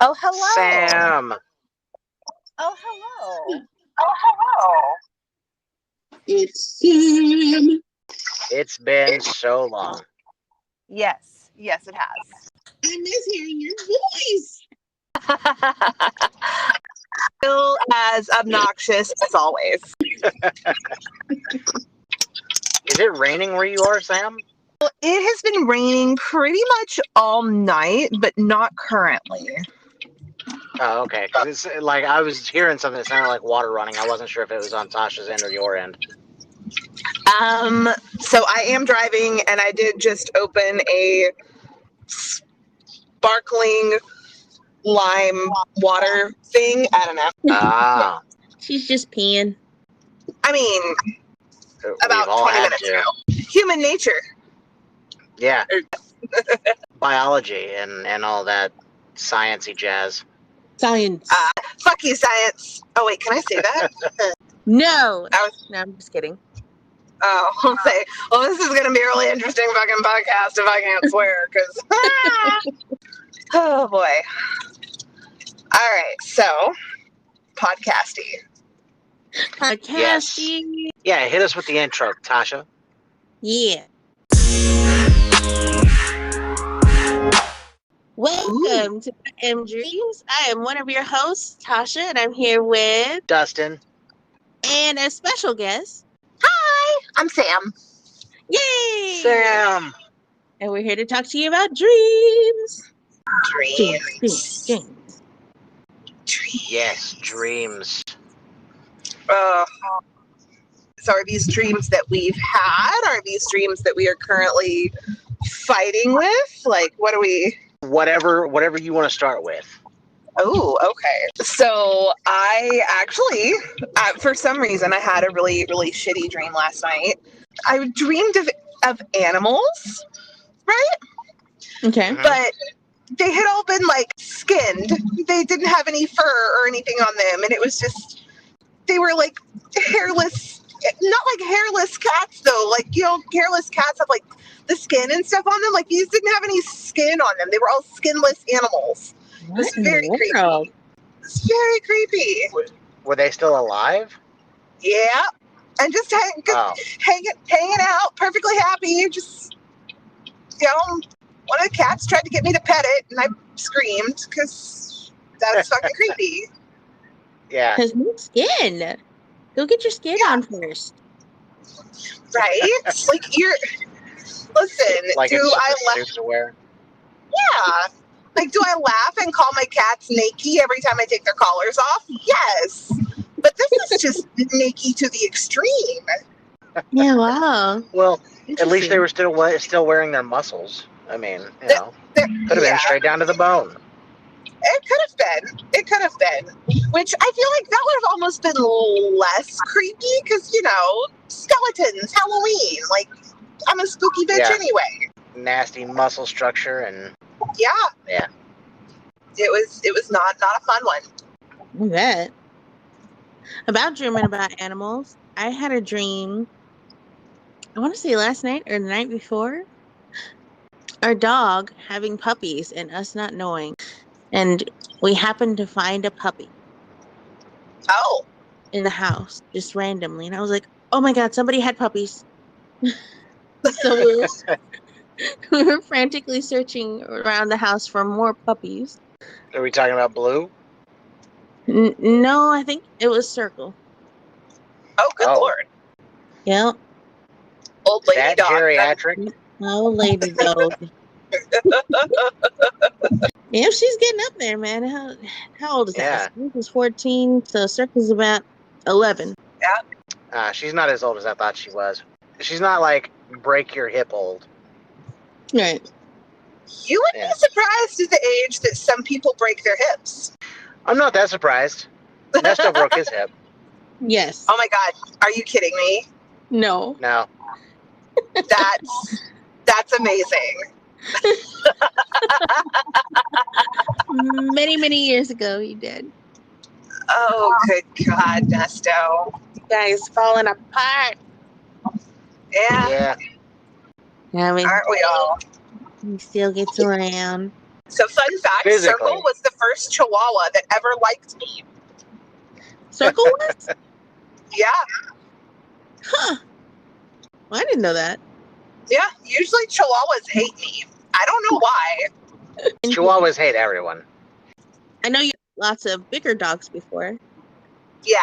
Oh, hello. Sam. Oh, hello. It's Sam. It's been so long. Yes, it has. I miss hearing your voice. Still as obnoxious as always. Is it raining where you are, Sam? Well, it has been raining pretty much all night, but not currently. Oh, okay. Because it's like I was hearing something that sounded like water running. I wasn't sure if it was on Tasha's end or your end. So I am driving, and I did just open a sparkling lime water thing. I don't know. Ah. She's just peeing. I mean, about We've all 20 had minutes to. ago. Human nature. Yeah. Biology and all that sciencey jazz. Science. Fuck you, science. Oh, wait, can I say that? No. I was- No, I'm just kidding. Oh, I'll say, well, this is going to be a really interesting fucking podcast if I can't swear, because... oh, boy. All right, so, podcasty. Podcasting. Yeah, hit us with the intro, Tasha. Yeah. Welcome to M Dreams. I am one of your hosts, Tasha, and I'm here with Dustin. and a special guest. Hi, I'm Sam. Yay! Sam. And we're here to talk to you about dreams. Dreams. Dreams. Yes, dreams. So are these dreams that we've had? Are these dreams that we are currently fighting with? Like, what are we... Whatever you want to start with. Oh, okay. So I actually, for some reason, I had a really, really shitty dream last night. I dreamed of animals, right? Okay. Mhm. But they had all been like skinned. They didn't have any fur or anything on them, and it was just they were like hairless. Not like hairless cats though. Like, you know, hairless cats have like the skin and stuff on them. Like, these didn't have any skin on them. They were all skinless animals. What in very the creepy. world? It's very creepy. Were they still alive? Yeah. And just hanging out, perfectly happy. Just, you know, one of the cats tried to get me to pet it, and I screamed because that's fucking creepy. Yeah. Because no skin. Go get your skin on first. Right? Like, listen, Like do it's I just a laugh? suit to wear. Yeah. Like, do I laugh and call my cats naked every time I take their collars off? Yes. But this is just naked to the extreme. Yeah, wow. Well, at least they Interesting. were still wearing their muscles. I mean, you know, could have been straight down to the bone. It could have been. Which I feel like that would have almost been less creepy because, you know, skeletons, Halloween. Like, I'm a spooky bitch Yeah. anyway. Nasty muscle structure and Yeah. Yeah. It was not a fun one. I bet. About dreaming about animals, I had a dream, I want to say last night or the night before, our dog having puppies and us not knowing. And we happened to find a puppy Oh. in the house just randomly. And I was like, oh my God, somebody had puppies. So we were frantically searching around the house for more puppies. are we talking about Blue? No, I think it was Circle. Oh, good Oh. Lord. Yep. Old lady That dog. geriatric? Oh, lady dog. Yeah, she's getting up there, man. How old is Yeah. that? Circle's 14, so Circle's about 11. She's not as old as I thought she was. She's not like break your hip old. Right. You would Yeah. be surprised at the age that some people break their hips. I'm not that surprised. Nesto broke his hip. Yes. Oh my God. Are you kidding me? No. No. That's amazing. Many, many years ago, he did. Oh, good God, Nesto. You guys falling apart. Yeah, Yeah. I mean, aren't we all? he still gets around. So fun fact, Physically. Circle was the first Chihuahua that ever liked me. Circle was? Yeah, Huh. Well, I didn't know that. yeah. Usually Chihuahuas hate me. I don't know why. Chihuahuas hate everyone. I know you had lots of bigger dogs before. Yeah,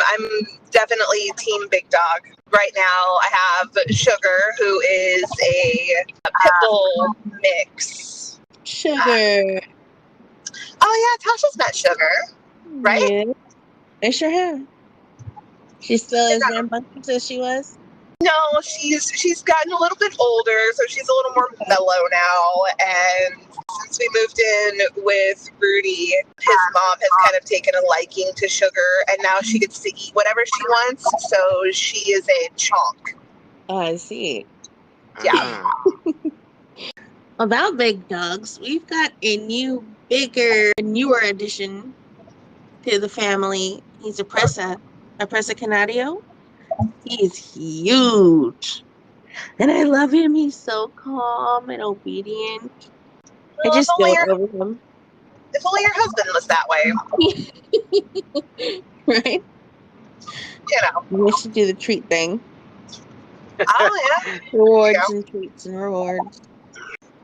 I'm definitely team big dog. Right now I have Sugar, who is a pit bull mix. Sugar. Oh yeah, Tasha's met Sugar. Right? Yeah. I sure have. She's still as rambunctious as she was. No, she's gotten a little bit older, so she's a little more mellow now. And since we moved in with Rudy, his mom has kind of taken a liking to Sugar, and now she gets to eat whatever she wants. So she is a chonk. Oh, I see. Yeah. About big dogs, we've got a newer addition to the family. He's a Presa Canario. He's huge. And I love him. He's so calm and obedient. I Well, just dote over him. if only your husband was that way. Right? You know. We should do the treat thing. Oh yeah. Rewards Yeah. and treats and rewards.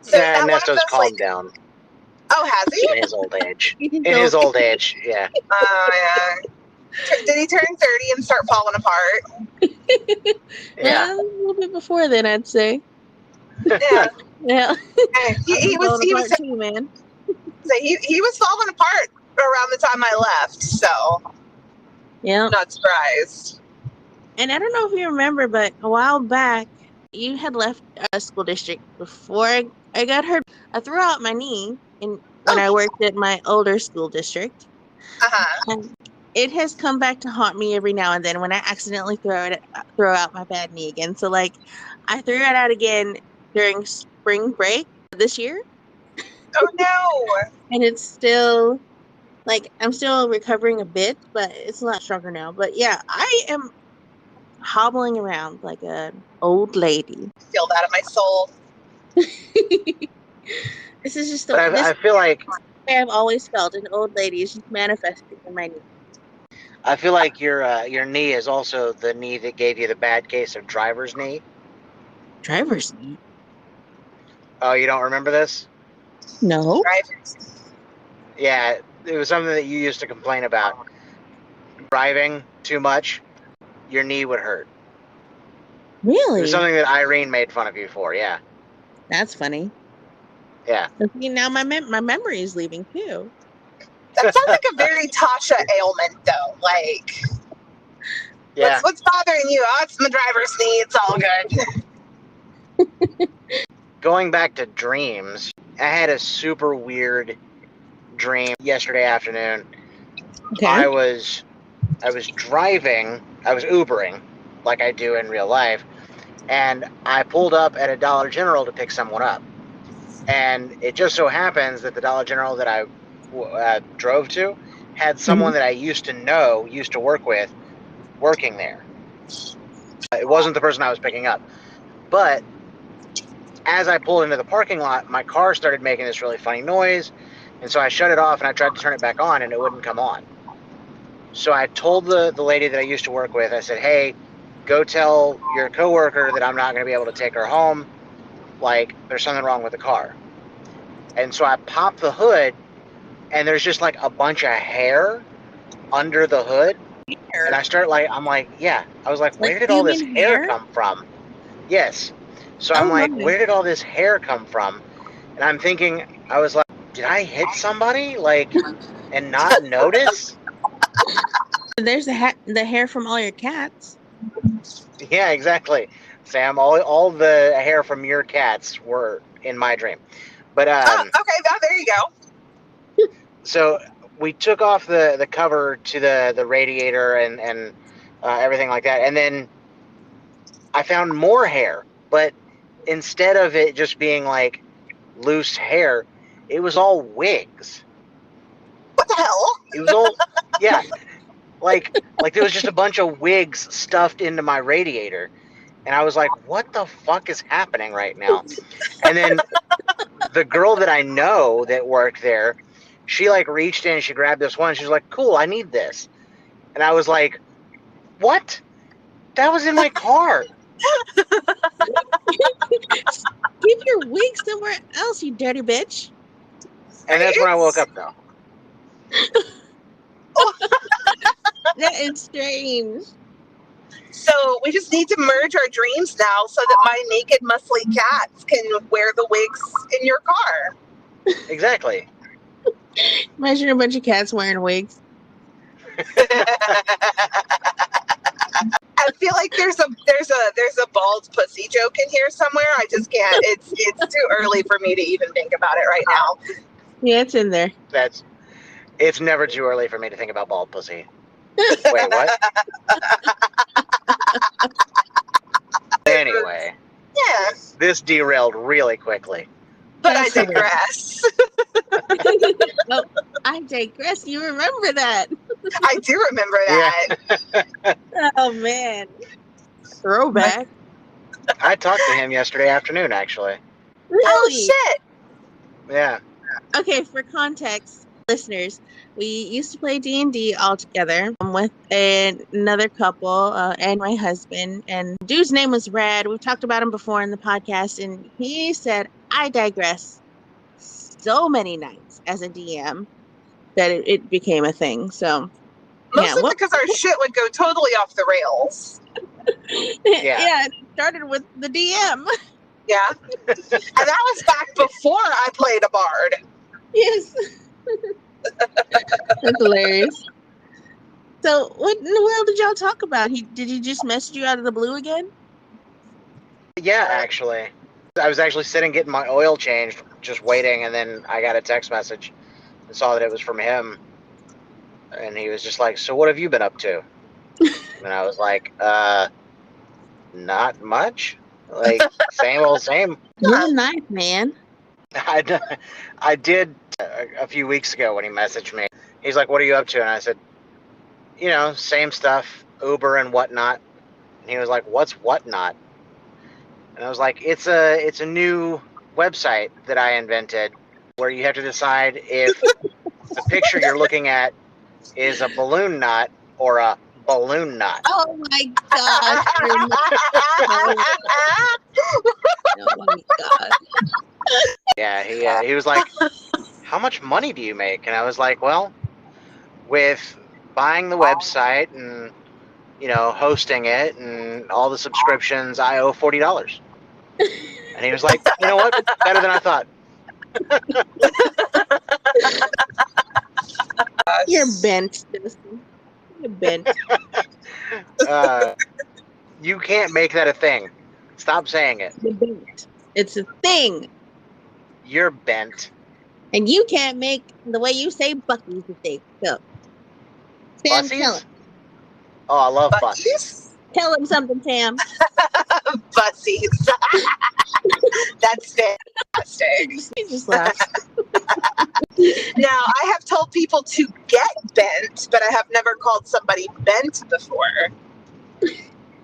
So is Yeah, that one of Nesto's those, calmed like, down oh, has he? in his old age. In In his old age, yeah. Oh yeah. Did he turn 30 and start falling apart? Yeah. Well, a little bit before then, I'd say. Yeah. Yeah. Hey, he was too, man. he was falling apart around the time I left, so Yeah. I'm not surprised. And I don't know if you remember, but a while back, you had left a school district before I got hurt. I threw out my knee when I worked at my older school district. And it has come back to haunt me every now and then when I accidentally throw out my bad knee again. So like, I threw it out again during spring break this year. Oh no! And it's still like I'm still recovering a bit, but it's a lot stronger now. But yeah, I am hobbling around like an old lady. Feel that in my soul. This is just But I feel like I've always felt an old lady is just manifesting in my knee. I feel like your knee is also the knee that gave you the bad case of driver's knee. Driver's knee? Oh, you don't remember this? No. Drivers. Yeah, it was something that you used to complain about. Driving too much, your knee would hurt. Really? It was something that Irene made fun of you for, yeah. That's funny. Yeah. See, now my memory is leaving too. That sounds like a very Tasha ailment, though. Like, Yeah. what's bothering you? Oh, it's my driver's knee. It's all good. Going back to dreams, I had a super weird dream yesterday afternoon. Okay. I was driving, I was Ubering, like I do in real life, and I pulled up at a Dollar General to pick someone up. And it just so happens that the Dollar General that I drove to had someone that I used to work with, working there. It wasn't the person I was picking up. But as I pulled into the parking lot, my car started making this really funny noise. And so I shut it off and I tried to turn it back on and it wouldn't come on. So I told the lady that I used to work with, I said, hey, go tell your coworker that I'm not going to be able to take her home. Like, there's something wrong with the car. And so I popped the hood and there's just like a bunch of hair under the hood. And I start like, I'm like, yeah. I was like, where did all this hair come from? Yes. So I'm like, where did all this hair come from? And I'm thinking, I was like, did I hit somebody? Like, and not notice? There's the hair from all your cats. Yeah, exactly. Sam, all the hair from your cats were in my dream. But okay, there you go. So we took off the cover to the radiator and everything like that, and then I found more hair, but instead of it just being like loose hair, it was all wigs. What the hell? It was all like there was just a bunch of wigs stuffed into my radiator, And I was like, what the fuck is happening right now? And then the girl that I know that worked there, she like reached in and she grabbed this one. She was like, cool, I need this. And I was like, what? That was in my car. Keep your wig somewhere else, you dirty bitch. And that's when I woke up, though. That is strange. So we just need to merge our dreams now so that my naked, muscly cats can wear the wigs in your car. Exactly. Imagine a bunch of cats wearing wigs. I feel like there's a bald pussy joke in here somewhere. I just can't. It's too early for me to even think about it right now. Yeah, it's in there. It's never too early for me to think about bald pussy. Wait, what? Anyway. Yeah. This derailed really quickly. But I digress. Oh, I digress. You remember that? I do remember that. Oh man, throwback. I talked to him yesterday afternoon, actually. Really? Oh shit. Yeah. Okay, for context, listeners, we used to play D&D all together with another couple and my husband. And dude's name was Brad. We've talked about him before in the podcast, and he said, "I digress." So many nights as a DM that it became a thing. So Mostly because our shit would go totally off the rails. yeah, it started with the DM. Yeah. And that was back before I played a bard. Yes. That's hilarious. So what in the world did y'all talk about? Did he just message you out of the blue again? Yeah, actually. I was actually sitting getting my oil changed, just waiting, and then I got a text message and saw that it was from him. And he was just like, so what have you been up to? And I was like, not much. Like, same old same. You're nice, man. I did a few weeks ago when he messaged me. He's like, what are you up to? And I said, same stuff, Uber and whatnot. And he was like, what's whatnot? And I was like, it's a new website that I invented where you have to decide if the picture you're looking at is a balloon knot or a balloon knot. Oh my gosh. Oh my god. Yeah, he was like, how much money do you make? And I was like, well, with buying the website and hosting it and all the subscriptions, I owe $40. And he was like, you know what? Better than I thought. You're bent, Dustin. You're bent. You can't make that a thing. Stop saying it. You're bent. It's a thing. You're bent. And you can't make the way you say Bucky's a thing. So, Sam, Bussies? tell him. Oh, I love bussies. Tell him something, Sam. Bussies. That's fantastic. He just laughed. Now, I have told people to get bent, but I have never called somebody bent before.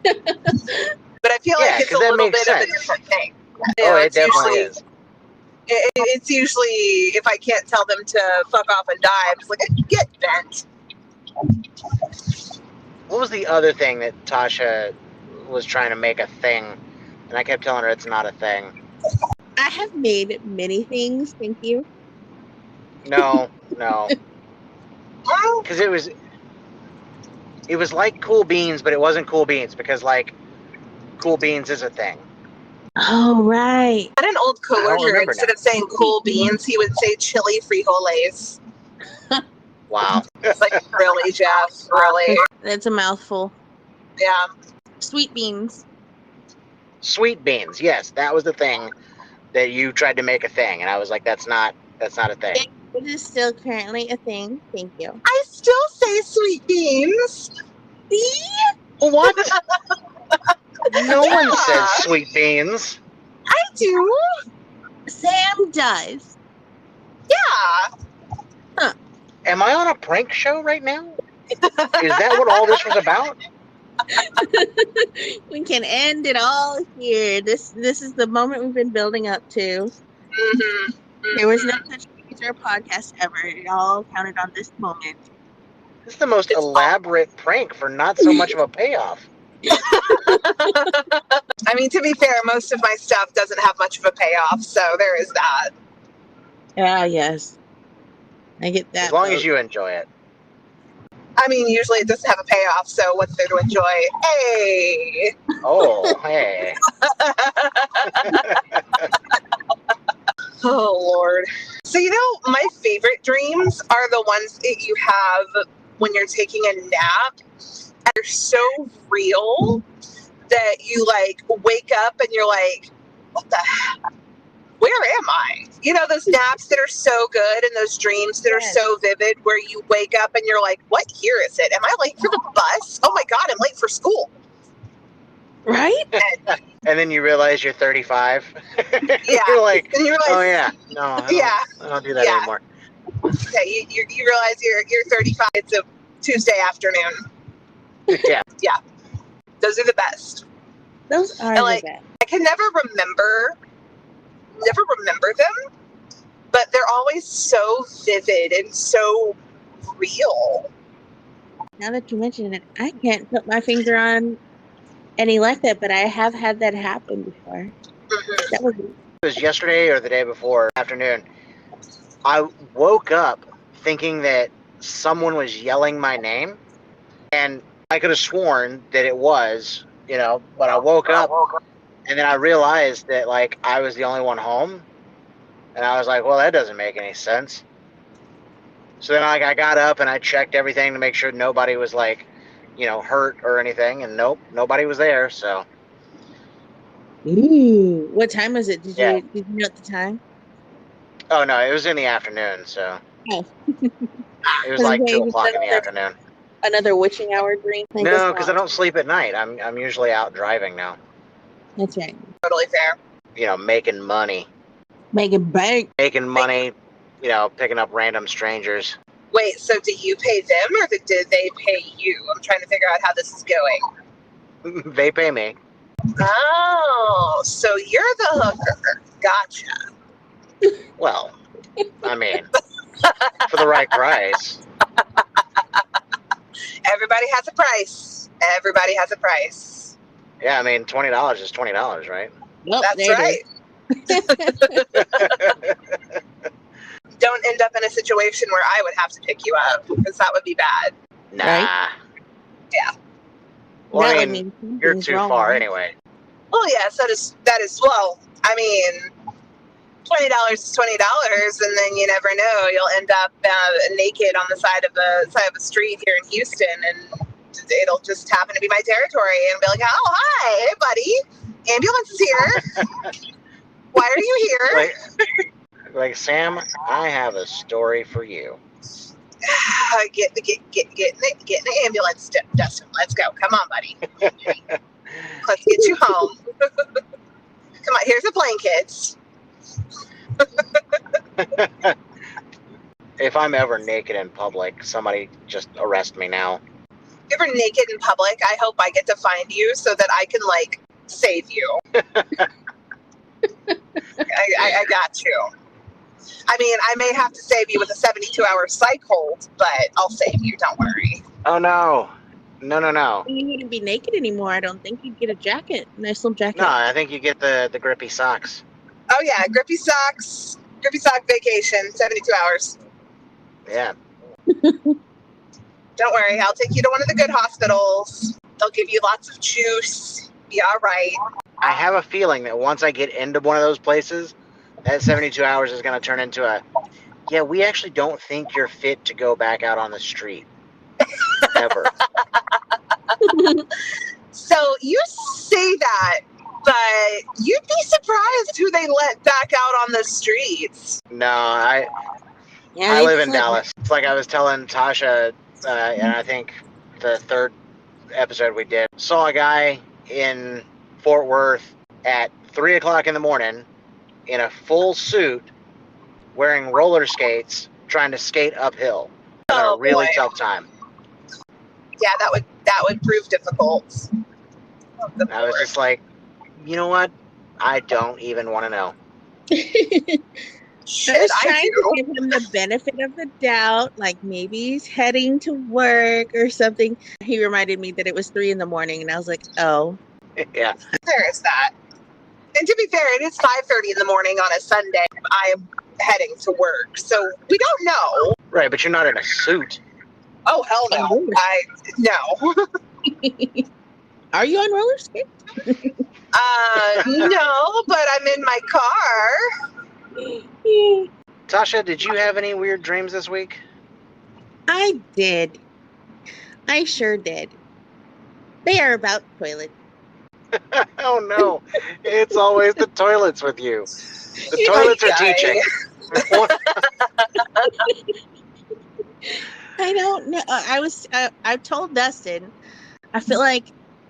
But I feel like it's a little bit of a different thing. Oh, it definitely is. It's usually, if I can't tell them to fuck off and die, I'm just like, get bent. What was the other thing that Tasha was trying to make a thing? And I kept telling her it's not a thing. I have made many things, thank you. No. Because it was like Cool Beans, but it wasn't Cool Beans because, like, Cool Beans is a thing. Oh, right. I had an old coworker, instead of saying cool beans, he would say chili frijoles. Wow. It's like, really, Jeff? Really? That's a mouthful. Yeah. Sweet beans. Sweet beans, yes, that was the thing that you tried to make a thing, and I was like, that's not a thing. It is still currently a thing. Thank you. I still say sweet beans. See? What? No one says sweet beans. I do. Sam does. Yeah. Am I on a prank show right now? Is that what all this was about? We can end it all here. This is the moment we've been building up to. Mm-hmm. There was no such thing as our podcast ever. It all counted on this moment. This is the most It's elaborate prank for not so much of a payoff. I mean, to be fair, most of my stuff doesn't have much of a payoff, so there is that. Ah, yes. I get that. As long vote. as you enjoy it. I mean, usually it doesn't have a payoff, so what's there to enjoy? Hey! Oh, hey. Oh, Lord. So, my favorite dreams are the ones that you have when you're taking a nap. And they're so real that you, wake up and you're like, what the heck? Where am I? Those naps that are so good and those dreams that are so vivid where you wake up and you're like, what year is it? Am I late for the bus? Oh, my God, I'm late for school. Right? And then you realize you're 35. Yeah. You're like, And you realize, oh, yeah. No, I don't do that anymore. Yeah, you realize you're 35. It's a Tuesday afternoon. Yeah. Yeah. Those are the best. Those are And, the best. I can never remember them, but they're always so vivid and so real. Now that you mention it, I can't put my finger on any like that, but I have had that happen before. Mhm. That was It was yesterday or the day before afternoon. I woke up thinking that someone was yelling my name, and I could have sworn that it was, but I woke up and then I realized that I was the only one home, and I was like, well, that doesn't make any sense. So then I got up and I checked everything to make sure nobody was hurt or anything, and nope, nobody was there. So Ooh, what time was it? Did yeah. you know at the time? Oh no, it was in the afternoon, so Oh. it was like 2:00 in the afternoon. Another witching hour dream. I guess No, because I not. don't sleep at night. I'm usually out driving now. That's right. Totally fair. Making money. Making bank. Making money, picking up random strangers. Wait, so do you pay them or did they pay you? I'm trying to figure out how this is going. They pay me. Oh, so you're the hooker. Gotcha. Well, I mean, for the right price. Everybody has a price. Everybody has a price. Yeah, I mean, $20 is $20, right? Nope, That's right. Don't end up in a situation where I would have to pick you up, because that would be bad. Nah. Right? Yeah. Well, That I would mean, mean you're something's too wrong, far right? anyway. Well, yes, that is well, I mean, $20 is $20, and then you never know. You'll end up naked on the side of a street here in Houston, and it'll just happen to be my territory, and be like, oh, hi, hey, buddy, ambulance is here. Why are you here? Like, Sam, I have a story for you. Get in the ambulance, Dustin. Let's go. Come on, buddy. Let's get you home. Come on, here's a blanket. If I'm ever naked in public, somebody just arrest me now. If you're naked in public, I hope I get to find you so that I can save you. I got you. I mean, I may have to save you with a 72-hour psych hold, but I'll save you. Don't worry. Oh no. No. You wouldn't be naked anymore. I don't think you'd get a jacket. Nice little jacket. No, I think you get the grippy socks. Oh yeah, grippy sock vacation, 72 hours. Yeah. Don't worry, I'll take you to one of the good hospitals. They'll give you lots of juice. Be all right. I have a feeling that once I get into one of those places, that 72 hours is going to turn into yeah, we actually don't think you're fit to go back out on the street. Ever. So you say that, but you'd be surprised who they let back out on the streets. No, I live in Dallas. It's like I was telling Tasha, and I think the third episode we did, saw a guy in Fort Worth at 3:00 in the morning in a full suit, wearing roller skates, trying to skate uphill. Having a really tough time. Yeah, that would that would prove difficult. Oh, good I was Lord. just like, you know what? I don't even want to know. I Shit, was I trying to do. give him the benefit of the doubt, like maybe he's heading to work or something. He reminded me that it was 3 a.m, and I was like, oh. Yeah. There is that. And to be fair, it is 5:30 in the morning on a Sunday. I am heading to work, so we don't know. Right, but you're not in a suit. Oh hell no! No. Are you on roller skates? No, but I'm in my car. Tasha, did you have any weird dreams this week? I did. I sure did. They are about toilets. Oh no, it's always the toilets with you. The toilets are teaching. I don't know. I've told Dustin, I feel like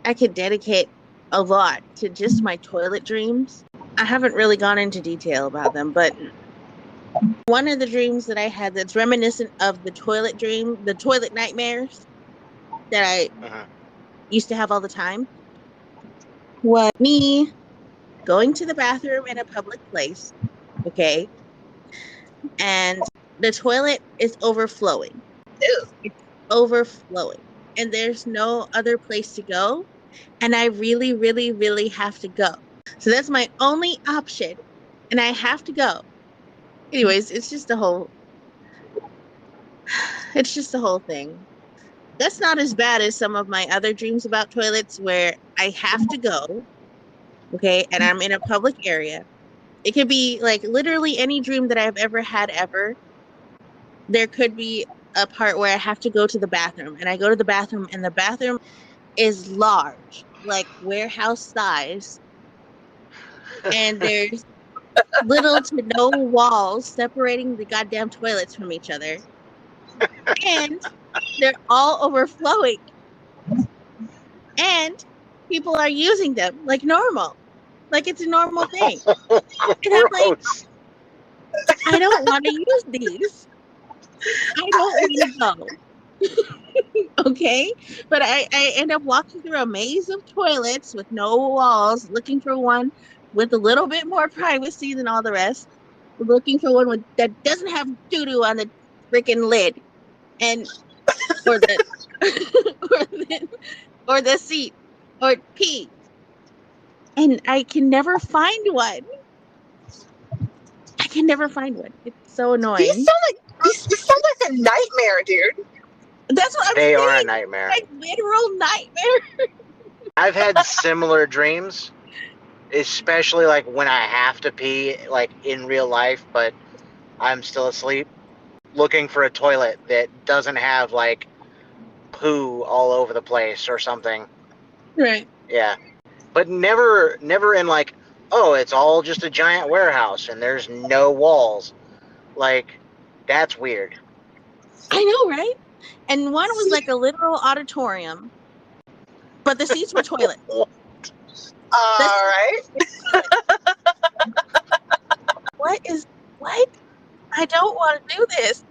I could dedicate a lot to just my toilet dreams. I haven't really gone into detail about them, but one of the dreams that I had that's reminiscent of the toilet dream, the toilet nightmares that I used to have all the time, was me going to the bathroom in a public place, okay? And the toilet is overflowing. Ew. It's overflowing. And there's no other place to go. And I really, really, really have to go. So that's my only option. And I have to go. Anyways, it's just the whole thing. That's not as bad as some of my other dreams about toilets where I have to go, okay, and I'm in a public area. It could be like literally any dream that I've ever had ever. There could be a part where I have to go to the bathroom, and I go to the bathroom, and the bathroom is large, like warehouse size, and there's little to no walls separating the goddamn toilets from each other, and they're all overflowing, and people are using them like normal, like it's a normal thing. And I'm like, Gross. I don't want to use these. I don't want to go. Okay. But I end up walking through a maze of toilets with no walls, looking for one with a little bit more privacy than all the rest, looking for one that doesn't have doo-doo on the freaking lid and or the or the seat or pee. And I can never find one. I can never find one. It's so These annoying. sound like a nightmare, dude. That's what I'm They saying. are a nightmare. Like literal nightmare. I've had similar dreams, especially like when I have to pee, like in real life, but I'm still asleep, looking for a toilet that doesn't have like poo all over the place or something. Right. Yeah. But never in like, oh, it's all just a giant warehouse and there's no walls. Like, that's weird. I know, right? And one was like a literal auditorium, but the seats were toilets. All right. What? I don't want to do this.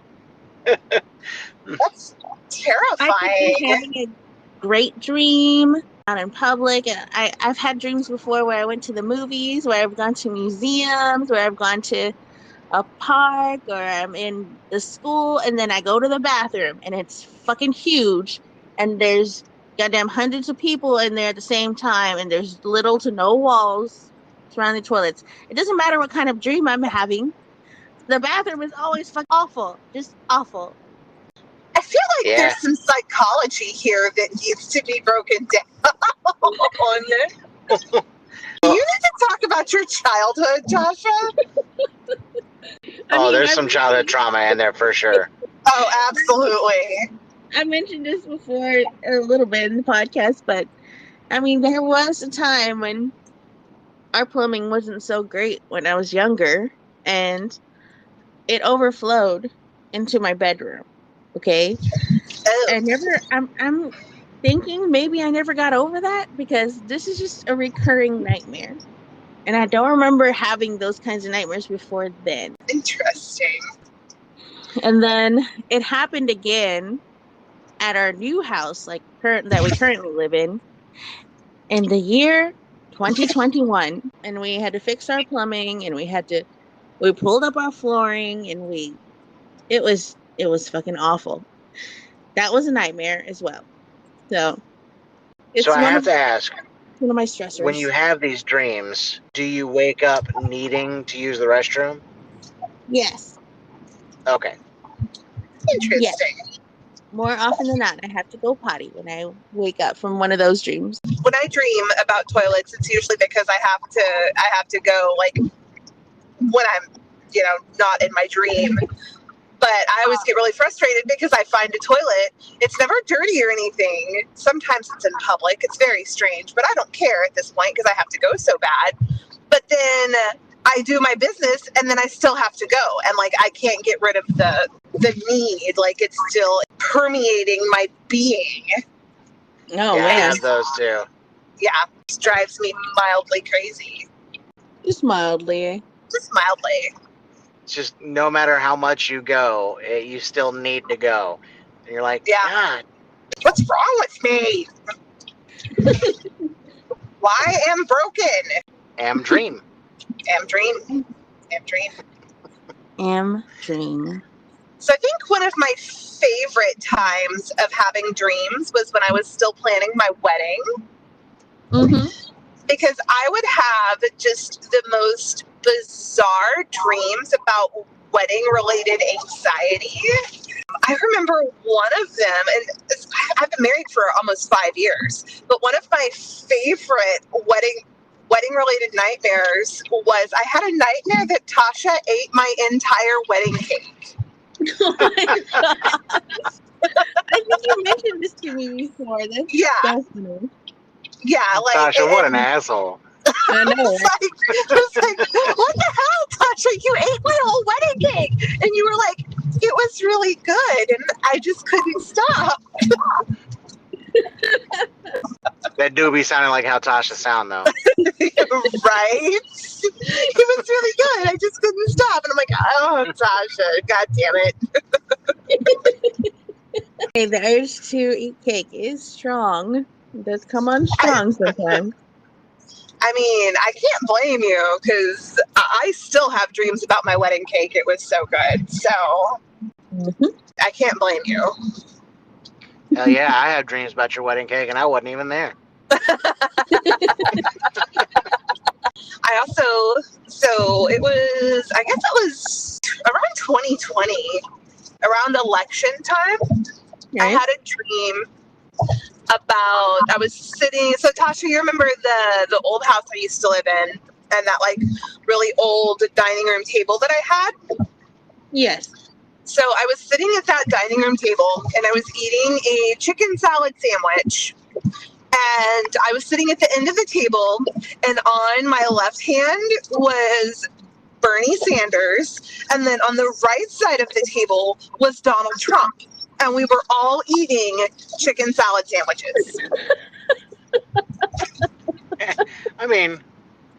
That's I could be terrifying. having a great dream out in public. And I've had dreams before where I went to the movies, where I've gone to museums, where I've gone to a park, or I'm in the school, and then I go to the bathroom, and it's fucking huge, and there's goddamn hundreds of people in there at the same time, and there's little to no walls surrounding the toilets. It doesn't matter what kind of dream I'm having. The bathroom is always fucking awful, just awful. I feel like Yeah. there's some psychology here that needs to be broken down. You need to talk about your childhood, Tasha. Oh, there's some childhood trauma in there for sure. Oh, absolutely. I mentioned this before a little bit in the podcast, but I mean, there was a time when our plumbing wasn't so great when I was younger, and it overflowed into my bedroom. Okay. Oh. I'm thinking maybe I never got over that because this is just a recurring nightmare. And I don't remember having those kinds of nightmares before then. Interesting. And then it happened again at our new house, like that we currently live in the year 2021, and we had to fix our plumbing, and we pulled up our flooring, and it was fucking awful. That was a nightmare as well. So it's So I have to ask, one of my stressors. when you have these dreams, do you wake up needing to use the restroom? Yes. Okay. Interesting. Yes. More often than not, I have to go potty when I wake up from one of those dreams. When I dream about toilets, it's usually because I have to go like when I'm, not in my dream. But I always get really frustrated because I find a toilet. It's never dirty or anything. Sometimes it's in public. It's very strange, but I don't care at this point because I have to go so bad. But then I do my business and then I still have to go. And like, I can't get rid of the need. Like, it's still permeating my being. Oh, yeah, I man. have those too. Yeah, it drives me mildly crazy. Just mildly. Just mildly. It's just no matter how much you go, you still need to go. And you're like, Yeah. God. What's wrong with me? Why am broken? Am dream. Am dream. Am dream. Am dream. So I think one of my favorite times of having dreams was when I was still planning my wedding. Mm-hmm. Because I would have just the most bizarre dreams about wedding-related anxiety. I remember one of them, and I've been married for almost 5 years, but one of my favorite wedding-related nightmares was I had a nightmare that Tasha ate my entire wedding cake. Oh my gosh. I think you mentioned this to me before. That's so funny. Yeah, like Tasha, what an asshole. I know. I was like, what the hell, Tasha? You ate my whole wedding cake. And you were like, it was really good. And I just couldn't stop. That do be sounding like how Tasha sound, though. Right? It was really good. I just couldn't stop. And I'm like, oh, Tasha, God damn it. Hey, the urge to eat cake is strong. It does come on strong sometimes. I mean, I can't blame you because I still have dreams about my wedding cake. It was so good. So I can't blame you. Hell yeah, I have dreams about your wedding cake and I wasn't even there. I also, so it was, I guess it was around 2020, around election time. I had a dream about, I was sitting, so Tasha, you remember the old house I used to live in and that like really old dining room table that I had? Yes. So I was sitting at that dining room table and I was eating a chicken salad sandwich. And I was sitting at the end of the table, and on my left hand was Bernie Sanders, and then on the right side of the table was Donald Trump. And we were all eating chicken salad sandwiches. I mean,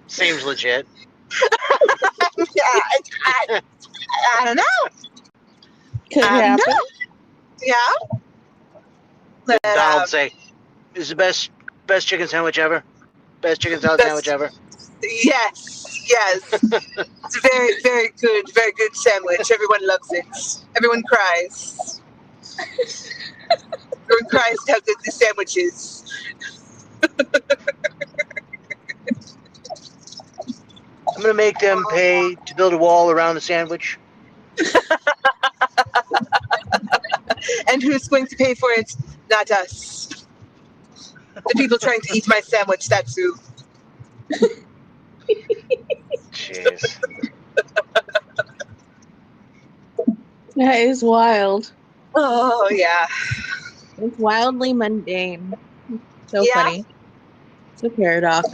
seems legit. Yeah, I don't know. Could I don't happen. know. Yeah. But, Donald say, "Is the best chicken sandwich ever? Best chicken salad sandwich ever." Yes. It's a very, very good sandwich. Everyone loves it. Everyone cries. Everyone cries at how good the sandwich is. I'm gonna make them pay to build a wall around the sandwich. And who's going to pay for it? Not us. The people trying to eat my sandwich, that's who. Jeez. That is wild. Oh, yeah. It's wildly mundane. So Yeah. funny. So paradox.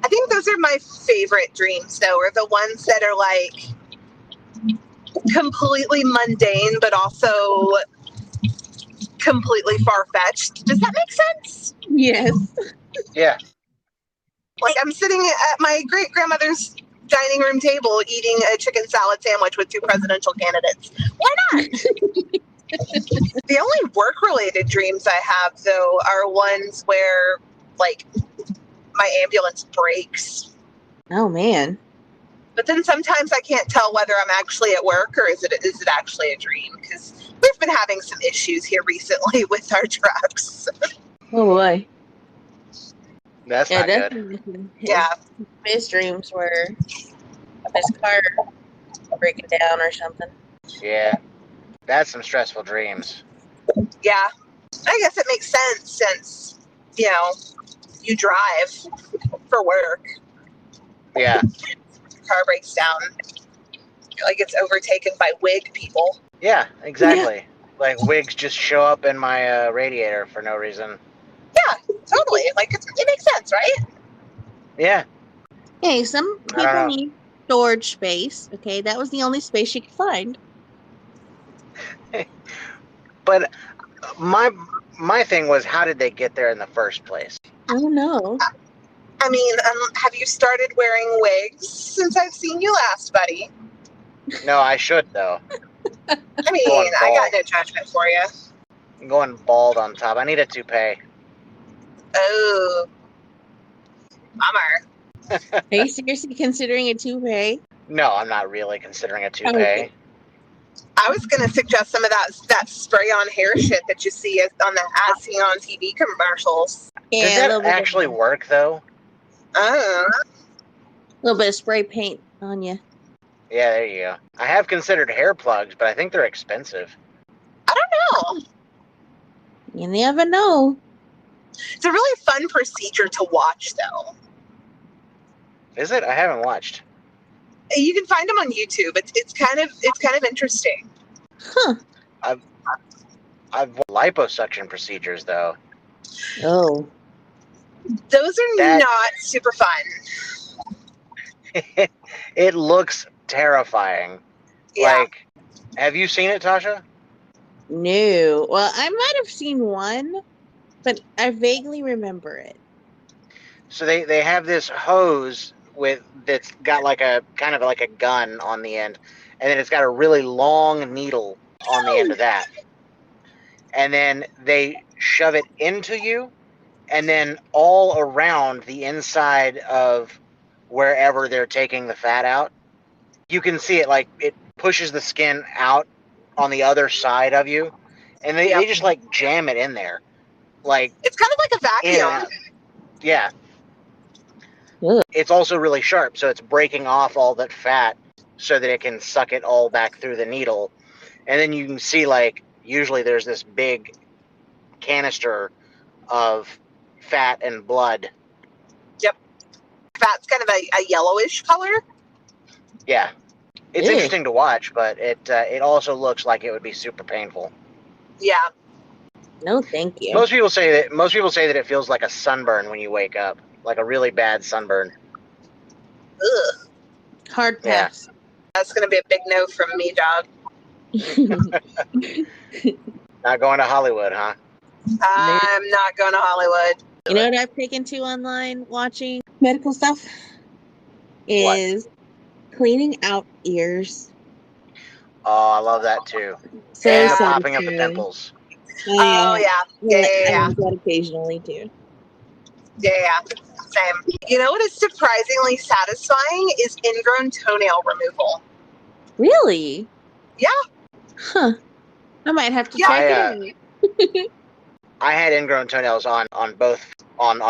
I think those are my favorite dreams, though, are the ones that are like completely mundane, but also completely far-fetched. Does that make sense? Yes. Yeah. Like I'm sitting at my great-grandmother's dining room table eating a chicken salad sandwich with two presidential candidates. Why not? The related dreams I have, though, are ones where, like, my ambulance breaks. Oh man. But then sometimes I can't tell whether I'm actually at work or is it actually a dream, because we've been having some issues here recently with our trucks. Oh boy. That's Yeah, not good. definitely. Yeah. His dreams were of his car breaking down or something. Yeah, that's some stressful dreams. Yeah. I guess it makes sense since, you drive for work. Yeah, Car breaks down. Like it's overtaken by wig people. yeah, exactly. Like wigs just show up in my radiator for no reason. Yeah, totally. Like it makes sense, right? Yeah, Hey, some I don't people know. need storage space. Okay, that was the only space she could find. But my thing was, how did they get there in the first place? Oh no. I mean, have you started wearing wigs since I've seen you last, buddy? No, I should though. I mean, Going I got bald. no judgment for you. I'm going bald on top. I need a toupee. Oh, bummer. Are you seriously considering a toupee? No, I'm not really considering a toupee. Okay. I was gonna suggest some of that spray-on hair shit that you see on the as seen on TV commercials. Yeah, Does a that little bit actually of, work though? Oh, little bit of spray paint on you. Yeah, there you go. I have considered hair plugs, but I think they're expensive. no. You never know. It's a really fun procedure to watch, though. Is it? I haven't watched. You can find them on YouTube. It's kind of interesting. Huh. I've liposuction procedures though. Oh. Those are That- not super fun. It looks terrifying. Yeah. Like, have you seen it, Tasha? No. Well, I might have seen one, but I vaguely remember it. So they have this hose that's got like a kind of like a gun on the end, and then it's got a really long needle on the end of that. And then they shove it into you, and then all around the inside of wherever they're taking the fat out, you can see it like it pushes the skin out on the other side of you, and they just like jam it in there, like It's kind of like a in and vacuum. out. Yeah. Ugh. It's also really sharp, so it's breaking off all that fat so that it can suck it all back through the needle. And then you can see, like, usually there's this big canister of fat and blood. Fat's kind of a yellowish color. Yeah. It's Ew. interesting to watch, but it also looks like it would be super painful. Yeah. No, thank you. Most people say that it feels like a sunburn when you wake up, like a really bad sunburn. Ugh. Hard Yeah. pass. That's gonna be a big no from me, dog. Not going to Hollywood, huh? I'm not going to Hollywood. You know what I've taken to online watching medical stuff? Is cleaning out ears. Oh, I love that too. So And the Yeah. popping of the satisfying. pimples. Oh yeah. I do that occasionally too. Yeah. Same. You know what is surprisingly satisfying is ingrown toenail removal. Really? Yeah. Huh. I might have to Yeah, check it out. I had ingrown toenails on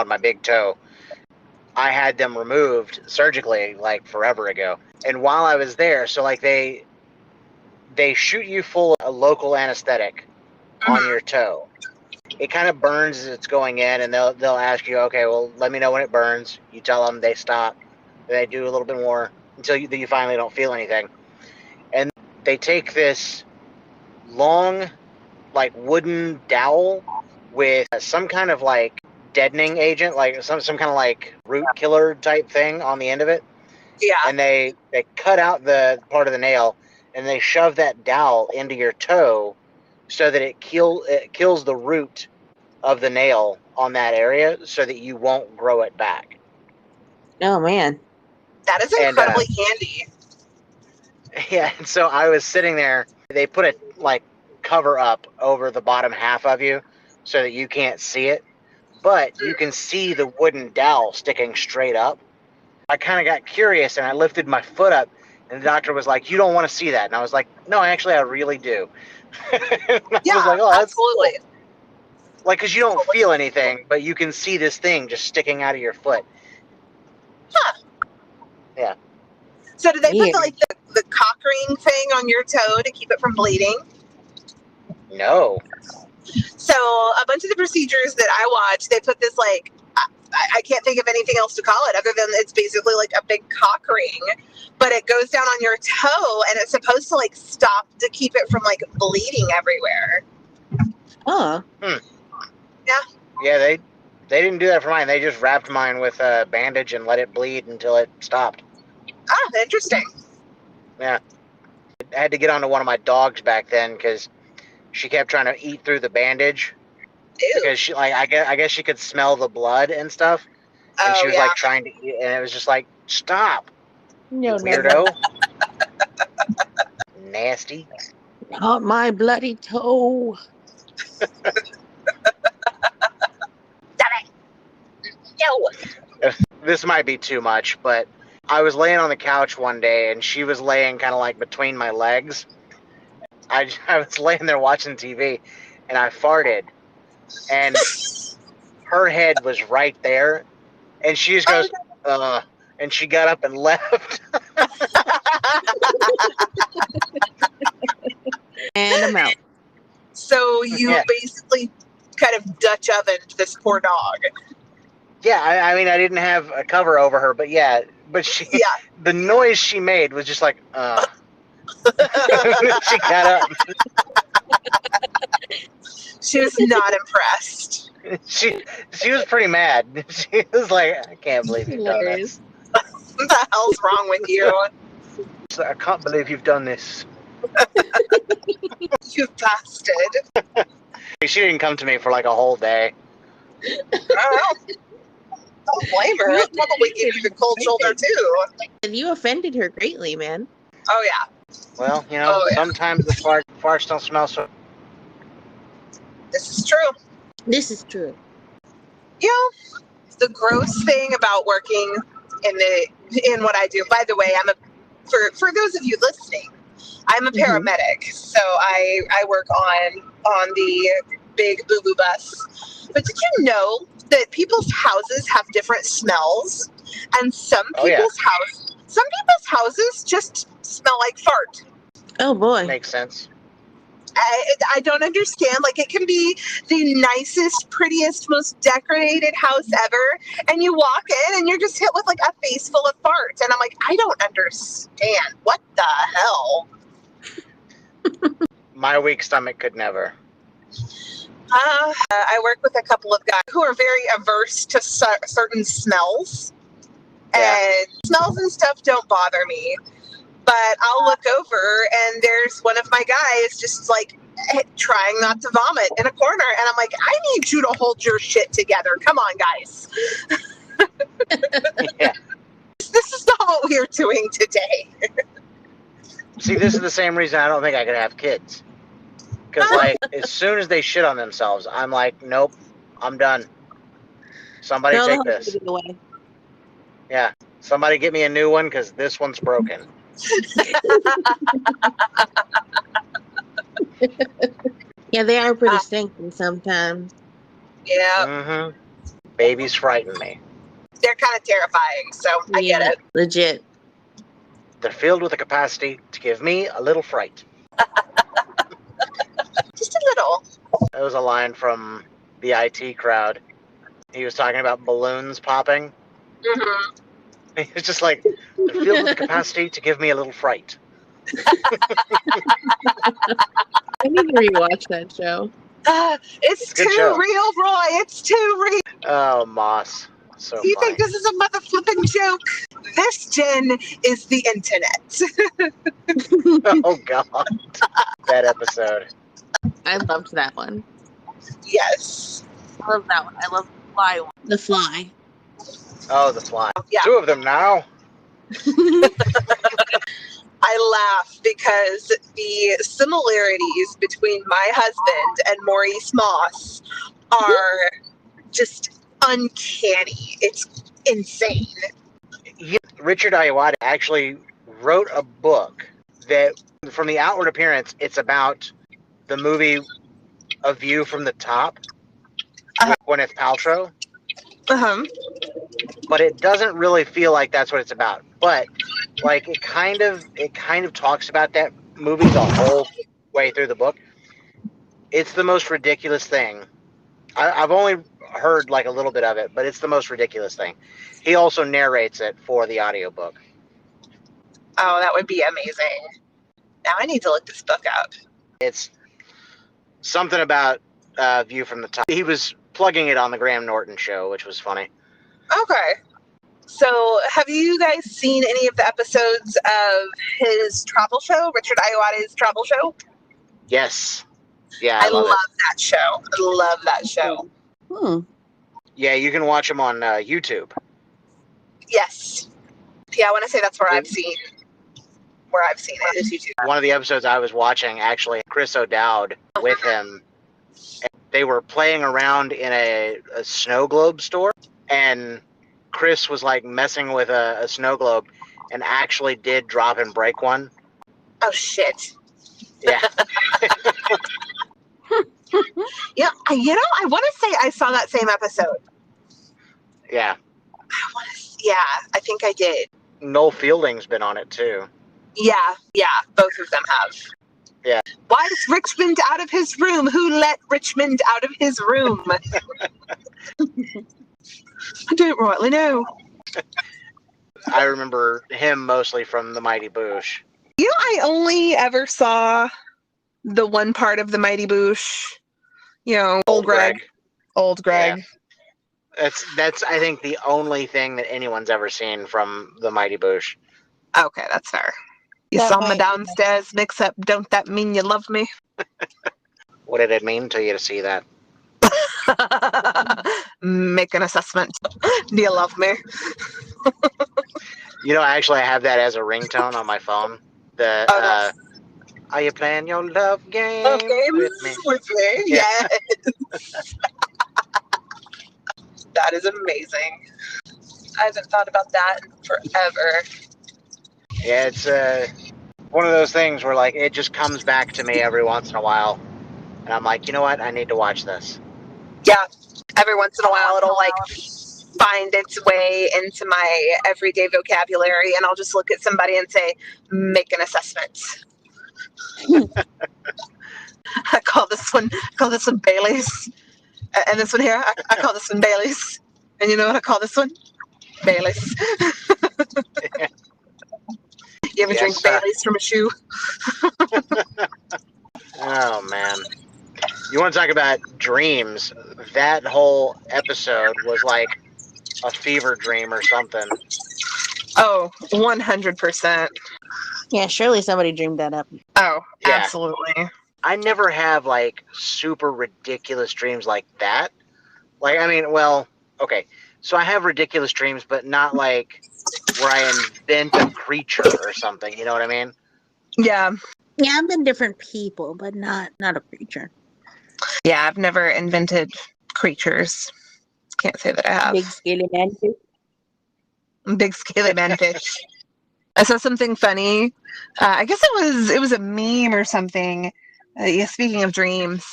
my big toe. I had them removed surgically like forever ago. And while I was there, so like they shoot you full of a local anesthetic on your toe. It kind of burns as it's going in, and they'll ask you, okay, well, let me know when it burns. You tell them, they stop. They do a little bit more until you finally don't feel anything. And they take this long, like wooden dowel with some kind of like deadening agent, like some kind of like root killer type thing on the end of it. Yeah. And they cut out the part of the nail, and they shove that dowel into your toe so that it kills the root of the nail on that area so that you won't grow it back. Oh man. That is And, incredibly handy. Yeah, and so I was sitting there. They put a like cover up over the bottom half of you so that you can't see it, but you can see the wooden dowel sticking straight up. I kind of got curious and I lifted my foot up, and the doctor was like, "You don't want to see that." And I was like, "No, actually, I really do." I Yeah, was like, "Oh, that's absolutely. cool." Like, because you don't feel anything, but you can see this thing just sticking out of your foot. Huh. Yeah. So did they put Weird. the cock ring thing on your toe to keep it from bleeding? No. So a bunch of the procedures that I watch, they put this like, I can't think of anything else to call it other than it's basically like a big cock ring, but it goes down on your toe and it's supposed to like stop to keep it from like bleeding everywhere. Oh, Yeah, they didn't do that for mine. They just wrapped mine with a bandage and let it bleed until it stopped. Ah, interesting. I had to get onto one of my dogs back then because she kept trying to eat through the bandage Ew. because she like I guess she could smell the blood and stuff, and she Oh was yeah. like trying to eat, and it was just like, stop, no, you weirdo. Nasty. not my bloody toe. No. This might be too much, but I was laying on the couch one day and she was laying kind of like between my legs. I was laying there watching TV and I farted and her head was right there and she just goes, and she got up and left. And I'm out. So you Yeah. basically kind of Dutch ovened this poor dog. Yeah, I mean, I didn't have a cover over her, but yeah, but she, Yeah. the noise she made was just like, she got up. She was not impressed. She was pretty mad. She was like, I can't believe you've done this. What the hell's wrong with you? She's like, I can't believe you've done this. You bastard. She didn't come to me for like a whole day. I don't know. Don't blame her. It probably gave you the cold shoulder too. And you offended her greatly, man. Oh yeah. Well, you know, Oh, yeah. sometimes the farts don't smell so. This is true. This is true. You know, the gross thing about working in what I do. By the way, for those of you listening, I'm a paramedic, so I work on the big boo boo bus. But did you know that people's houses have different smells, and some people's houses just smell like fart. Oh boy. Makes sense. I don't understand. Like, it can be the nicest, prettiest, most decorated house ever, and you walk in and you're just hit with like a face full of farts, and I'm like, I don't understand. What the hell? My weak stomach could never. I work with a couple of guys who are very averse to certain smells, and smells and stuff don't bother me. But I'll look over and there's one of my guys just like trying not to vomit in a corner, and I'm like, I need you to hold your shit together. Come on, guys. Yeah. This is not what we're doing today. See, this is the same reason I don't think I could have kids. Because, like, as soon as they shit on themselves, I'm like, nope, I'm done. Somebody Throw the take whole this. thing away. Yeah. Somebody get me a new one because this one's broken. Yeah, they are pretty stinky sometimes. Yeah, Mm-hmm. Babies frighten me. they're kind of terrifying, so I get it. Legit. They're filled with the capacity to give me a little fright. Just a little. That was a line from the IT crowd. He was talking about balloons popping. Mm-hmm. He was just like, they're filled with the capacity to give me a little fright. I need to rewatch that show. It's Good too show. real, Roy. It's too real. Oh, Moss. So You funny. think this is a mother flipping joke? This gen is the internet. Oh, God. That episode. I loved that one. Yes. I love that one. I love the fly one. The fly. Oh, the fly. Yeah. 2 of them now. I I laugh because the similarities between my husband and Maurice Moss are just uncanny. It's insane. Richard Ayoade actually wrote a book that, from the outward appearance, it's about the movie A View from the Top with Gwyneth Paltrow, Uh-huh. but it doesn't really feel like that's what it's about. But like it kind of talks about that movie the whole way through the book. It's the most ridiculous thing. I've only heard like a little bit of it, but it's the most ridiculous thing. He also narrates it for the audiobook. Oh, that would be amazing. Now I need to look this book up. It's something about View from the Top. He was plugging it on the Graham Norton show, which was funny. Okay. So, have you guys seen any of the episodes of his travel show, Richard Ayoade's travel show? Yes. Yeah, I I love it. that show. I love that show. Yeah, you can watch him on YouTube. Yes. Yeah, I want to say that's where I've seen it is YouTube. One of the episodes I was watching, actually, Chris O'Dowd with him. They were playing around in a snow globe store, and Chris was like messing with a snow globe and actually did drop and break one. Oh, shit. Yeah. Yeah, I want to say I saw that same episode. Yeah. I think I did. Noel Fielding's been on it too. Yeah, both of them have. Yeah. Why is Richmond out of his room? Who let Richmond out of his room? I don't rightly know. I remember him mostly from The Mighty Boosh. I only ever saw the one part of The Mighty Boosh. Old Greg. Old Greg. Yeah. That's I think the only thing that anyone's ever seen from The Mighty Boosh. Okay, that's fair. You saw me downstairs mix up. Don't that mean you love me? What did it mean to you to see that? Make an assessment. Do you love me? Actually, I have that as a ringtone on my phone. Are you playing your love game with me? Yeah. Yes. That is amazing. I haven't thought about that in forever. Yeah, it's one of those things where like it just comes back to me every once in a while, and I'm like, you know what? I need to watch this. Yeah. Every once in a while, it'll like find its way into my everyday vocabulary, and I'll just look at somebody and say, make an assessment. I call this one Bailey's. And this one here, I call this one Bailey's. And you know what I call this one? Bailey's. You ever drink Bailey's from a shoe? Oh, man. You want to talk about dreams? That whole episode was like a fever dream or something. Oh, 100%. Yeah, surely somebody dreamed that up. Oh, Yeah. absolutely. I never have like super ridiculous dreams like that. Like, I mean, well, okay. So I have ridiculous dreams, but not like where I invent a creature or something. You know what I mean? Yeah. Yeah, I've been different people, but not a creature. Yeah, I've never invented creatures. Can't say that I have. Big scaly manfish. Big scaly manfish. I saw something funny. I guess it was a meme or something. Speaking of dreams,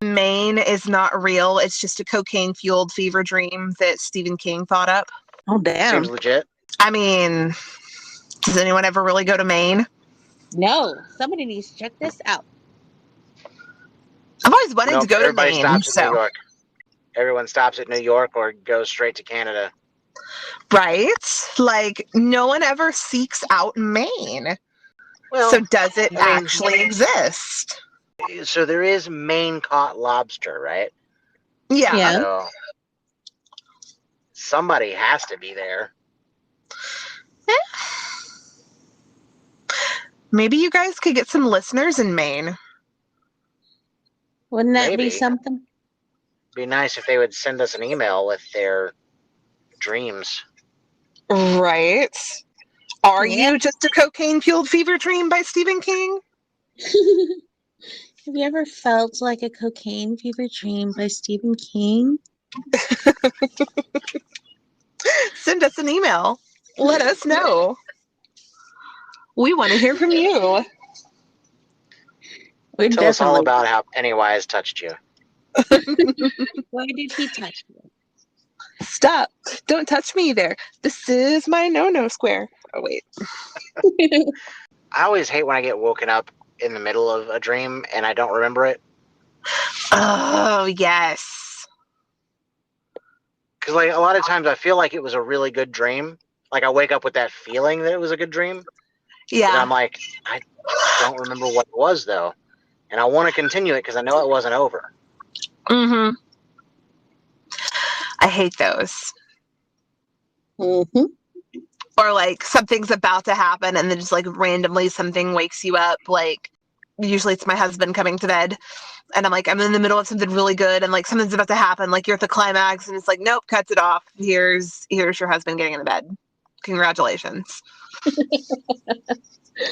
Maine is not real. It's just a cocaine-fueled fever dream that Stephen King thought up. Oh, damn. Seems legit. I mean, does anyone ever really go to Maine? No, somebody needs to check this out. I've always wanted to go to everybody Maine. stops at New York. Everyone stops at New York or goes straight to Canada. Right? Like, no one ever seeks out Maine. Well, so does it actually exist? So there is Maine caught lobster, right? Yeah. Yeah. So somebody has to be there. Maybe you guys could get some listeners in Maine. Wouldn't that Maybe. be something? Be nice if they would send us an email with their dreams. Right. Are Yeah. you just a cocaine-fueled fever dream by Stephen King? Have you ever felt like a cocaine fever dream by Stephen King? Send us an email. Let us know. We want to hear from you. We're Tell us all definitely. about how Pennywise touched you. Why did he touch you? Stop. Don't touch me there. This is my no-no square. Oh, wait. I always hate when I get woken up in the middle of a dream and I don't remember it. Oh, yes. Because like a lot of times I feel like it was a really good dream. Like I wake up with that feeling that it was a good dream. And Yeah. I'm like, I don't remember what it was though. And I want to continue it because I know it wasn't over. Mm-hmm. I hate those. Mm-hmm. Or like something's about to happen and then just like randomly something wakes you up. Like usually it's my husband coming to bed and I'm like, I'm in the middle of something really good and like something's about to happen. Like you're at the climax and it's like, nope, cuts it off. Here's your husband getting in the bed. Congratulations.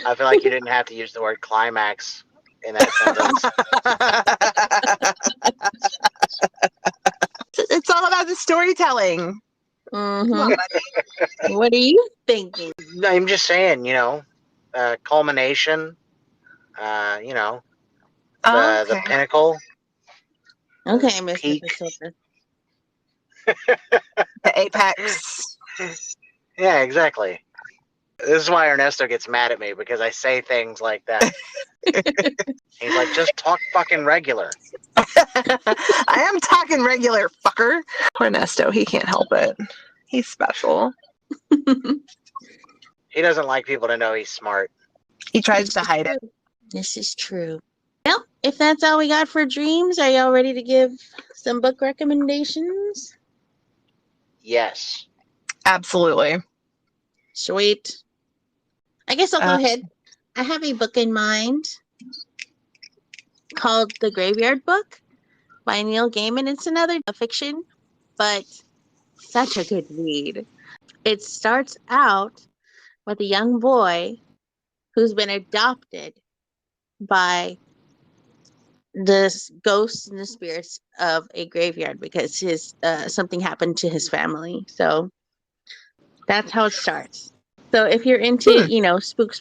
I feel like you didn't have to use the word climax in that sentence. It's all about the storytelling. Come on, Mm-hmm. buddy. What are you thinking? I'm just saying, culmination, the Okay. pinnacle, Okay, the Mr. peak. Priscilla. The apex. Yeah, exactly. This is why Ernesto gets mad at me because I say things like that. He's like, just talk fucking regular. I am talking regular, fucker. Ernesto, he can't help it. He's special. He doesn't like people to know he's smart. He tries to hide it. This is true. Well, if that's all we got for dreams, are y'all ready to give some book recommendations? Yes. Absolutely. Sweet. I guess I'll go ahead. I have a book in mind called The Graveyard Book by Neil Gaiman. It's another fiction, but such a good read. It starts out with a young boy who's been adopted by the ghosts and the spirits of a graveyard because his something happened to his family. So that's how it starts. So if you're into, spook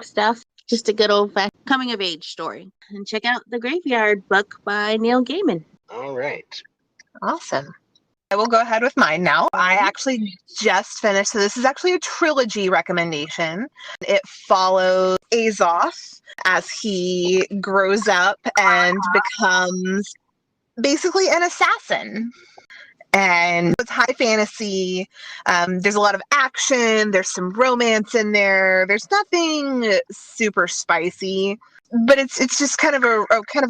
stuff, just a good old fashioned coming of age story, and check out The Graveyard Book by Neil Gaiman. All right. Awesome. I will go ahead with mine now. I actually just finished, so this is actually a trilogy recommendation. It follows Azoth as he grows up and becomes basically an assassin. And it's high fantasy. There's a lot of action. There's some romance in there. There's nothing super spicy, but it's just kind of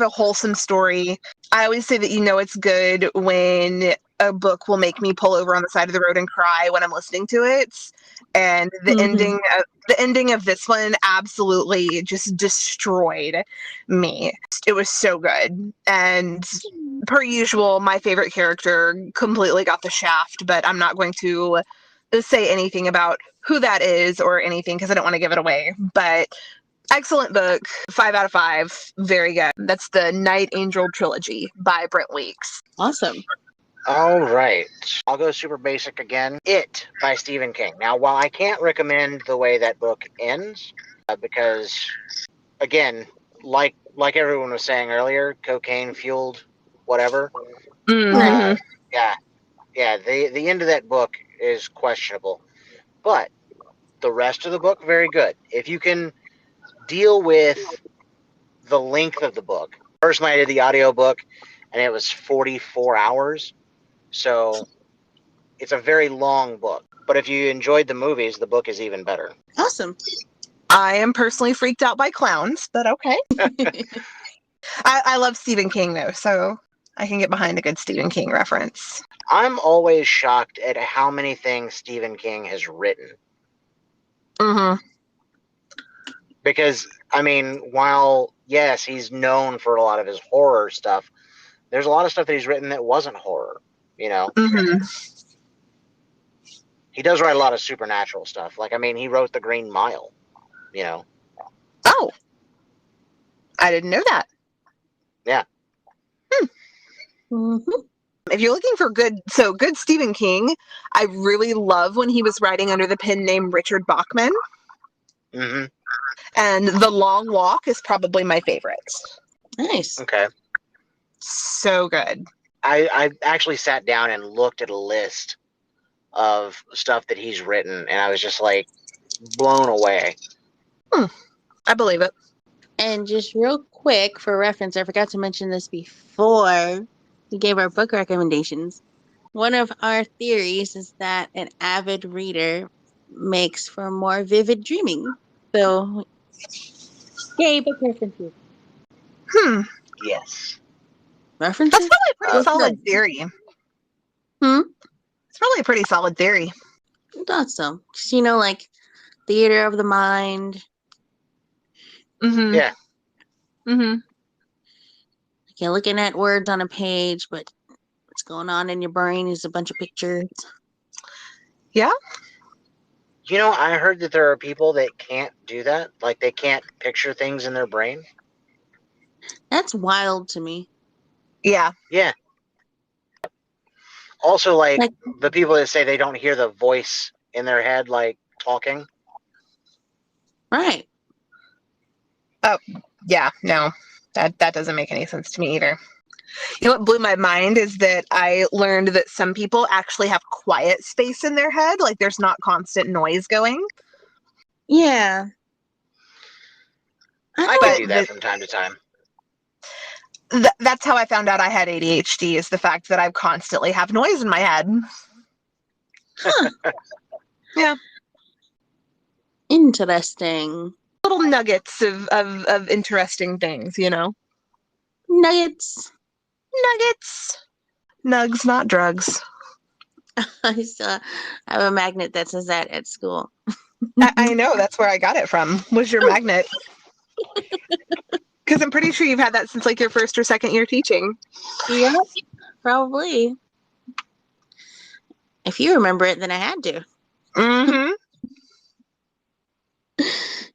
a wholesome story. I always say that it's good when a book will make me pull over on the side of the road and cry when I'm listening to it. And the ending of this one absolutely just destroyed me. It was so good. And per usual, my favorite character completely got the shaft, but I'm not going to say anything about who that is or anything because I don't want to give it away. But excellent book, 5 out of 5, very good. That's the Night Angel trilogy by Brent Weeks. Awesome. All right. I'll go super basic again. It by Stephen King. Now, while I can't recommend the way that book ends, because, again, like everyone was saying earlier, cocaine fueled whatever. Mm-hmm. Yeah. The end of that book is questionable, but the rest of the book very good. If you can deal with the length of the book. Personally, I did the audiobook, and it was 44 hours, so it's a very long book. But if you enjoyed the movies, the book is even better. Awesome. I am personally freaked out by clowns, but okay. I love Stephen King, though, so I can get behind a good Stephen King reference. I'm always shocked at how many things Stephen King has written. Mm-hmm. Because, I mean, while, yes, he's known for a lot of his horror stuff, there's a lot of stuff that he's written that wasn't horror, Mm-hmm. He does write a lot of supernatural stuff. Like, I mean, he wrote The Green Mile, you know. Oh, I didn't know that. Yeah. Mm-hmm. If you're looking for good Stephen King, I really love when he was writing under the pen name Richard Bachman. Mm-hmm. And The Long Walk is probably my favorite. Nice. Okay. So good. I actually sat down and looked at a list of stuff that he's written, and I was just like blown away. I believe it. And just real quick for reference, I forgot to mention this before we gave our book recommendations. One of our theories is that an avid reader makes for more vivid dreaming. So, yay, book references. Yes. References? That's probably a pretty What's solid that? theory. Hmm? It's probably a pretty solid theory. I thought so. Just, you know, like theater of the mind. Mm-hmm. Yeah. Mm-hmm. Like you're looking at words on a page, but what's going on in your brain is a bunch of pictures. Yeah. You know, I heard that there are people that can't do that. Like, they can't picture things in their brain. That's wild to me. Yeah. Yeah. Also, like Like, the people that say they don't hear the voice in their head, like talking. right. Yeah. No. That doesn't make any sense to me either. You know what blew my mind is that I learned that some people actually have quiet space in their head, like there's not constant noise going. Yeah. I But can do that from time to time. That's how I found out I had ADHD, is the fact that I constantly have noise in my head. Huh. Yeah. Interesting. Little nuggets of interesting things, you know? Nuggets. Nuggets. Nugs, not drugs. I still have a magnet that says that at school. I know, that's where I got it from, was your magnet. Because I'm pretty sure you've had that since like your first or second year teaching. Yep, probably. If you remember it, then I had to. Mm-hmm.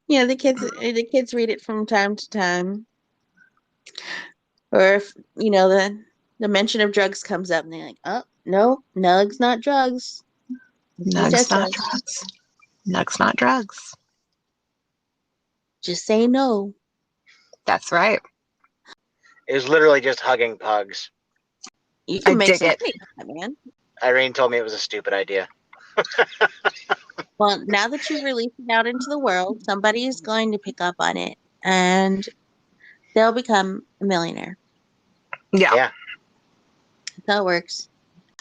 Yeah, the kids read it from time to time. Or if, you know, the mention of drugs comes up and they're like, oh, no, nugs, not drugs. He Nugs, says so. not drugs. Nugs, not drugs. Just say no. That's right. It was literally just hugging pugs. You can I make dig some it. money on that, man. Irene told me it was a stupid idea. Well, now that you've released it out into the world, somebody is going to pick up on it and they'll become a millionaire. Yeah. Yeah. That's how it works.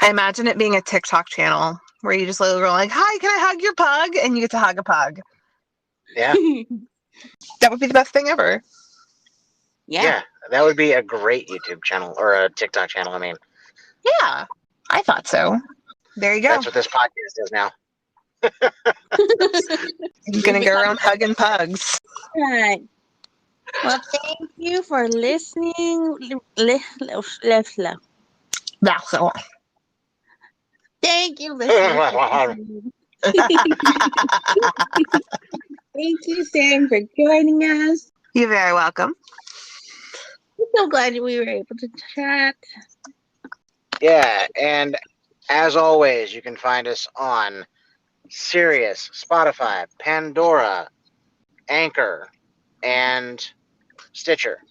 I imagine it being a TikTok channel where you just literally go like, hi, can I hug your pug? And you get to hug a pug. Yeah. That would be the best thing ever. Yeah. That would be a great YouTube channel, or a TikTok channel, I mean. Yeah, I thought so. There you go. That's what this podcast is now. I'm going to go around hugging pugs. Right. Well, thank you for listening. That's all. Thank you, listeners. Thank you, Sam, for joining us. You're very welcome. I'm so glad we were able to chat. Yeah, and as always, you can find us on Sirius, Spotify, Pandora, Anchor, and Stitcher.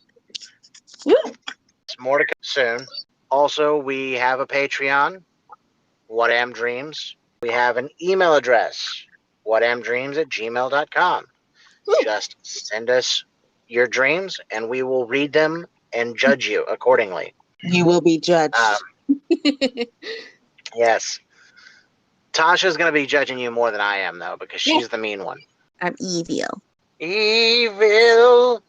Woo. More to come soon. Also, we have a Patreon, whatamdreams. We have an email address, whatamdreams@gmail.com. Just send us your dreams, and we will read them and judge you accordingly. You will be judged. Yes. Tasha's going to be judging you more than I am, though, because she's the mean one. I'm evil. Evil.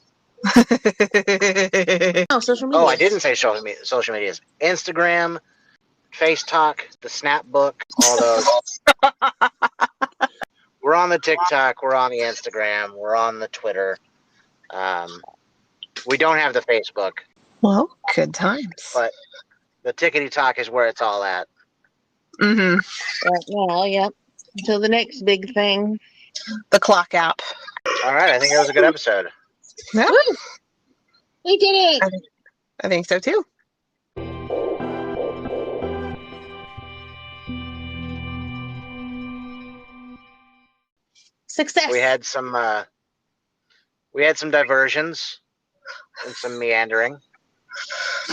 Oh, social media. Oh, I didn't say social medias. Instagram, Face Talk, the Snapbook, all those. We're on the TikTok. We're on the Instagram. We're on the Twitter. We don't have the Facebook. Well, good times. But the Tickety Talk is where it's all at. Mm-hmm. Right now, yep. Until the next big thing. The clock app. All right, I think that was a good episode. Yeah, We did it. I think so too. Success. We had some diversions and some meandering,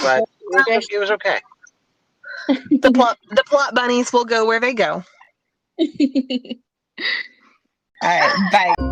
but it was okay. The plot bunnies will go where they go. All right, bye.